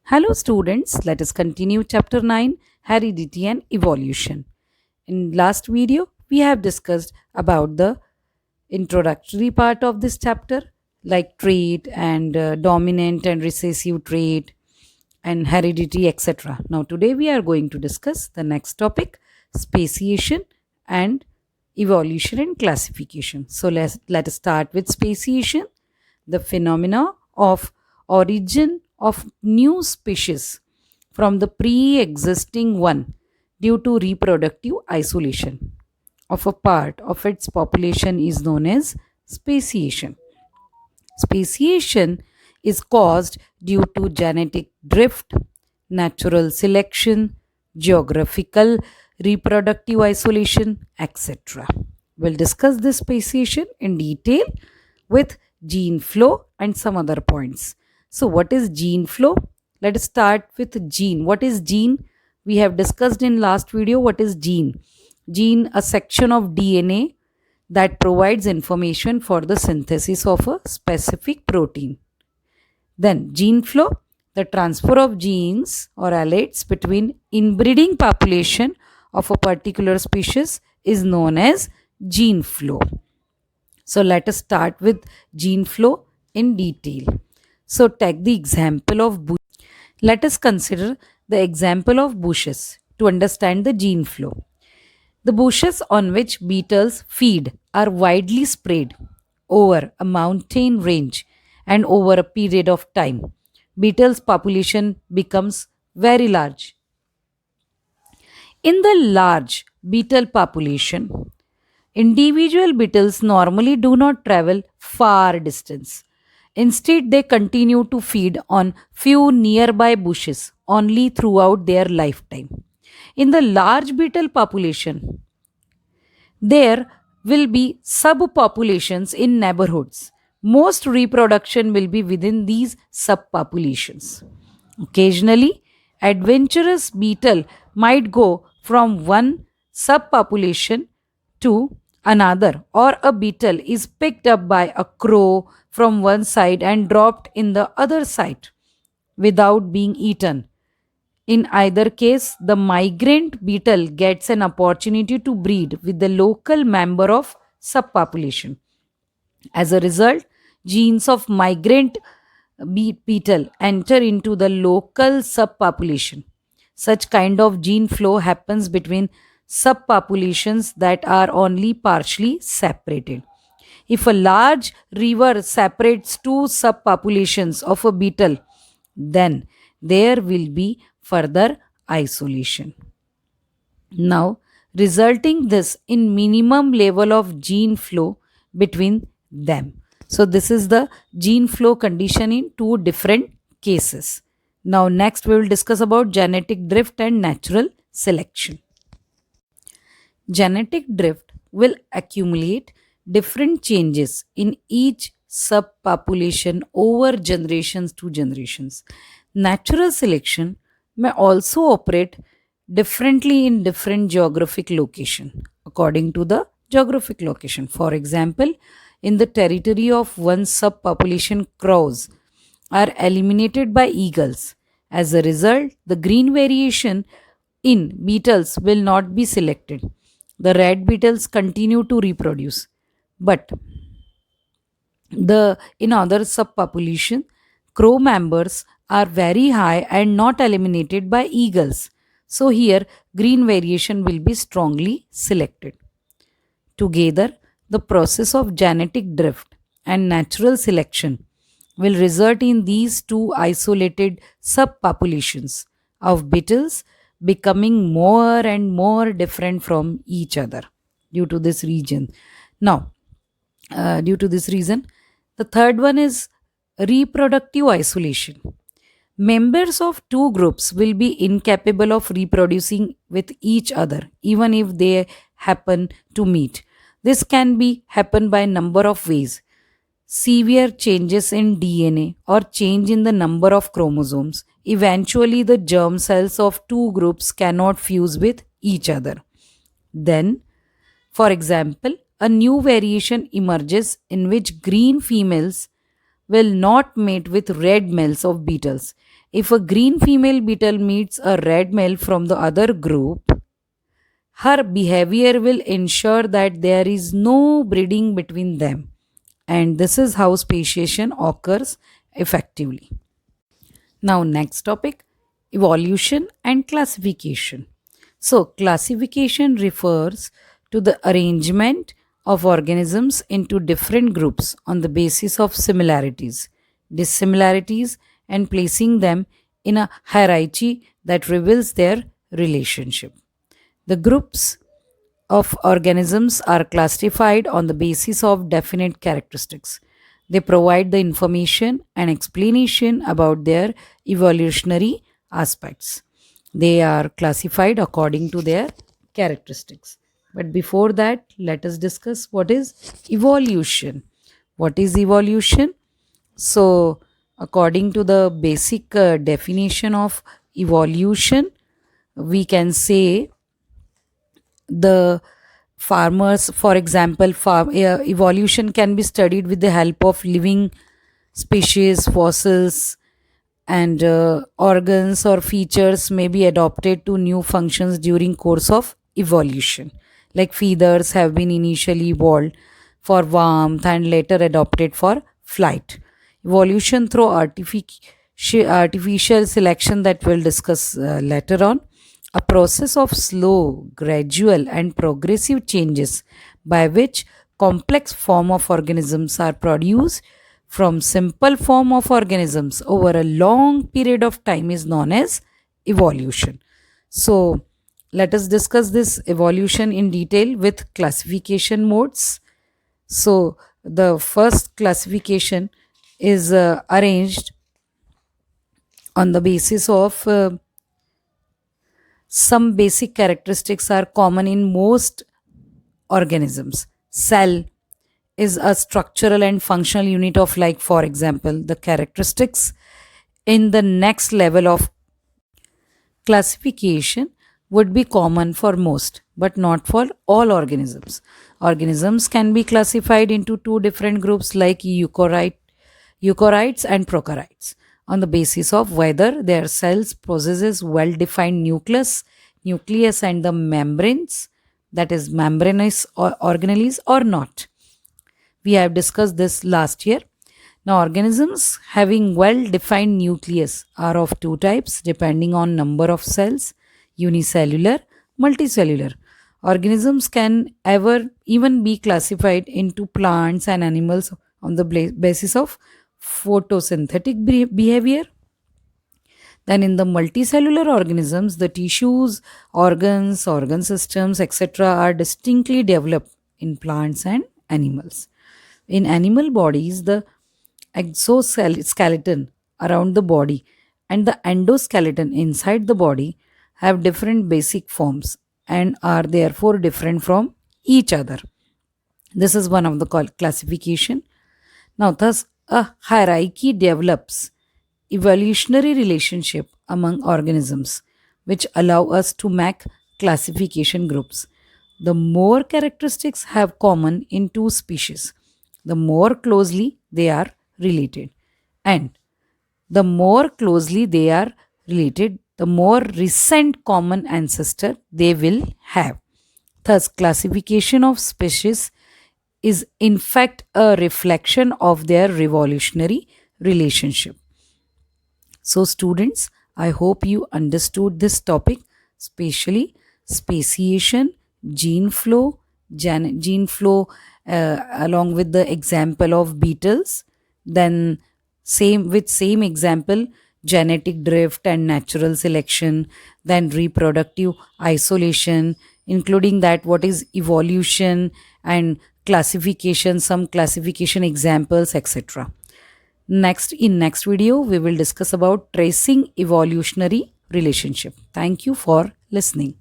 Hello, students. Let us continue Chapter 9 Heredity and Evolution. In last video, we have discussed about the introductory part of this chapter, like trait and dominant and recessive trait and heredity, etc. Now, today we are going to discuss the next topic speciation and evolution and classification. So, let us start with speciation, the phenomena of origin of new species from the pre-existing one due to reproductive isolation of a part of its population is known as speciation. Speciation is caused due to genetic drift, natural selection, geographical reproductive isolation, etc. We'll discuss this speciation in detail with gene flow and some other points. So, what is gene flow? Let us start with gene. What is gene? We have discussed in last video what is gene. Gene, a section of DNA that provides information for the synthesis of a specific protein. Then gene flow, the transfer of genes or alleles between inbreeding population of a particular species is known as gene flow. So let us start with gene flow in detail. So take the example of bushes. Let us consider the example of bushes to understand the gene flow. The bushes on which beetles feed are widely spread over a mountain range and over a period of time. Beetles' population becomes very large. In the large beetle population, individual beetles normally do not travel far distance. Instead, they continue to feed on few nearby bushes only throughout their lifetime. In the large beetle population, there will be subpopulations in neighborhoods. Most reproduction will be within these subpopulations. Occasionally, adventurous beetle might go from one subpopulation to another, or a beetle is picked up by a crow from one side and dropped in the other side without being eaten. In either case, the migrant beetle gets an opportunity to breed with the local member of subpopulation. As a result, genes of migrant beetle enter into the local subpopulation. Such kind of gene flow happens between subpopulations that are only partially separated. If a large river separates two subpopulations of a beetle, then there will be further isolation. Now, resulting this in minimum level of gene flow between them. So, this is the gene flow condition in two different cases. Now, next we will discuss about genetic drift and natural selection. Genetic drift will accumulate different changes in each subpopulation over generations to generations. Natural selection may also operate differently in different geographic location according to the geographic location. For example, in the territory of one subpopulation, crows are eliminated by eagles. As a result, the green variation in beetles will not be selected. The red beetles continue to reproduce, but the in other subpopulation, crow members are very high and not eliminated by eagles. So here green variation will be strongly selected. Together, the process of genetic drift and natural selection will result in these two isolated subpopulations of beetles becoming more and more different from each other due to this region. Now, due to this reason, the third one is reproductive isolation. Members of two groups will be incapable of reproducing with each other even if they happen to meet. This can be happen by number of ways. Severe changes in DNA or change in the number of chromosomes. Eventually, the germ cells of two groups cannot fuse with each other. Then, for example, a new variation emerges in which green females will not mate with red males of beetles. If a green female beetle meets a red male from the other group, her behavior will ensure that there is no breeding between them. And this is how speciation occurs effectively. Now, next topic, evolution and classification. So, classification refers to the arrangement of organisms into different groups on the basis of similarities, dissimilarities, and placing them in a hierarchy that reveals their relationship. The groups of organisms are classified on the basis of definite characteristics. They provide the information and explanation about their evolutionary aspects. They are classified according to their characteristics. But before that, let us discuss what is evolution. What is evolution? So, according to the basic definition of evolution, we can say the farmers, for example, evolution can be studied with the help of living species, fossils, and organs or features may be adopted to new functions during course of evolution, like feathers have been initially evolved for warmth and later adopted for flight. Evolution through artificial selection that we'll discuss later on, a process of slow, gradual, and progressive changes by which complex form of organisms are produced from simple form of organisms over a long period of time is known as evolution. So, let us discuss this evolution in detail with classification modes. So, the first classification is arranged on the basis of some basic characteristics are common in most organisms. Cell is a structural and functional unit of, like, for example, the characteristics in the next level of classification would be common for most, but not for all organisms. Organisms can be classified into two different groups, like eukaryotes and prokaryotes, on the basis of whether their cells possesses well-defined nucleus and the membranes, that is membranous or organelles or not. We have discussed this last year. Now, organisms having well-defined nucleus are of two types depending on number of cells: unicellular, multicellular. Organisms can ever even be classified into plants and animals on the basis of photosynthetic behavior. Then, in the multicellular organisms, the tissues, organs, organ systems, etc., are distinctly developed in plants and animals. In animal bodies, the exoskeleton around the body and the endoskeleton inside the body have different basic forms and are therefore different from each other. This is one of the classification. Now, thus, a hierarchy develops evolutionary relationship among organisms which allow us to make classification groups. The more characteristics have common in two species, the more closely they are related, and the more closely they are related, the more recent common ancestor they will have. Thus, classification of species is in fact a reflection of their revolutionary relationship. So, students, I hope you understood this topic, especially speciation, gene flow, along with the example of beetles. Then, same example, genetic drift and natural selection. Then, reproductive isolation, including that what is evolution and classification, some classification examples, etc. Next video, we will discuss about tracing evolutionary relationship. Thank you for listening.